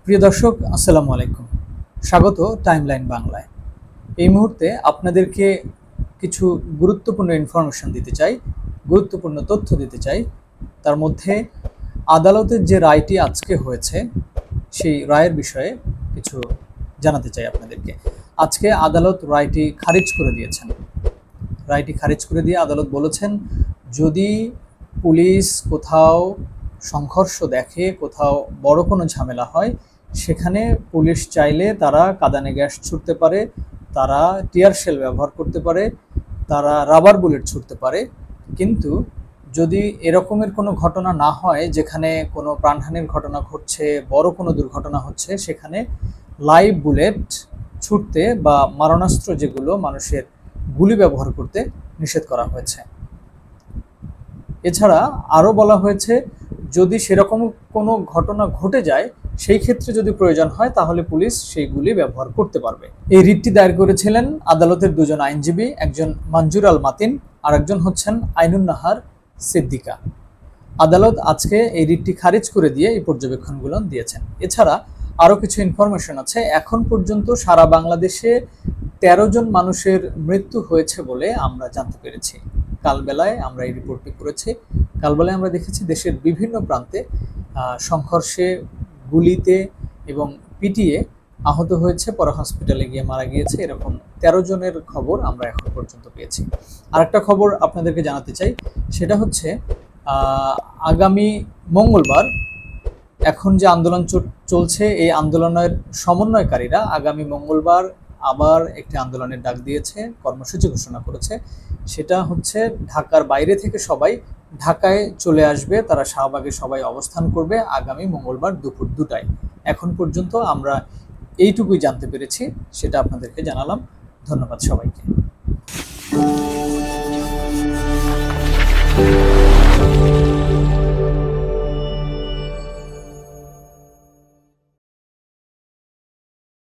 প্রিয় দর্শক, আসসালামু আলাইকুম। স্বাগত টাইমলাইন বাংলায়। এই মুহূর্তে আপনাদেরকে কিছু গুরুত্বপূর্ণ ইনফরমেশন দিতে চাই, গুরুত্বপূর্ণ তথ্য দিতে চাই। তার মধ্যে আদালতের যে রায়টি আজকে হয়েছে সেই রায়ের বিষয়ে কিছু জানাতে চাই আপনাদেরকে। আজকে আদালত রায়টি খারিজ করে দিয়েছেন। রায়টি খারিজ করে দিয়ে আদালত বলেছেন, যদি পুলিশ কোথাও সংঘর্ষ দেখে, কোথাও বড় কোনো ঝামেলা হয়, সেখানে পুলিশ চাইলে তারা কাঁদানে গ্যাস ছুড়তে পারে, তারা টিয়ার শেল ব্যবহার করতে পারে, তারা রাবার বুলেট ছুড়তে পারে। কিন্তু যদি এরকমের কোনো ঘটনা না হয়, যেখানে কোনো প্রাণহানির ঘটনা ঘটছে, বড় কোনো দুর্ঘটনা হচ্ছে, সেখানে লাইভ বুলেট ছুটতে বা মারণাস্ত্র যেগুলো মানুষের গুলি ব্যবহার করতে নিষেধ করা হয়েছে। এছাড়া আরও বলা হয়েছে, যদি সেরকম কোনো ঘটনা ঘটে যায়, সেই ক্ষেত্রে যদি প্রয়োজন হয় তাহলে পুলিশ সেইগুলি ব্যবহার করতে পারবে। এই রিটটি দায়ের করেছিলেন আদালতের দুজন আইনজীবী, একজন মঞ্জুর আল মাতিন আর একজন হচ্ছেন আইনুন নাহার সিদ্দিকা। আদালত আজকে এই রিটটি খারিজ করে দিয়ে এই পর্যবেক্ষণগুলো দিয়েছেন। এছাড়া আরও কিছু ইনফরমেশন আছে। এখন পর্যন্ত সারা বাংলাদেশে ১৩ জন মানুষের মৃত্যু হয়েছে বলে আমরা জানতে পেরেছি। কালবেলায় আমরা এই রিপোর্টটি করেছি। কালবেলায় আমরা দেখেছি দেশের বিভিন্ন প্রান্তে সংঘর্ষে, গুলিতে এবং পিটিয়ে আহত হয়েছে, পরে হসপিটালে গিয়ে মারা গিয়েছে। এরকম ১৩ জনের খবর আমরা এখন পর্যন্ত পেয়েছি। আরেকটা খবর আপনাদেরকে জানাতে চাই, সেটা হচ্ছে আগামী মঙ্গলবার এখন যে আন্দোলন চলছে, এই আন্দোলনের সমন্বয়কারীরা আগামী মঙ্গলবার আবার একটি আন্দোলনের ডাক দিয়েছে, কর্মসূচি ঘোষণা করেছে। সেটা হচ্ছে ঢাকার বাইরে থেকে সবাই ঢাকায় চলে আসবে, তারা শাহবাগে সবাই অবস্থান করবে আগামী মঙ্গলবার দুপুর ২টায়। এখন পর্যন্ত আমরা এইটুকুই জানতে পেরেছি, সেটা আপনাদেরকে জানালাম। ধন্যবাদ সবাইকে।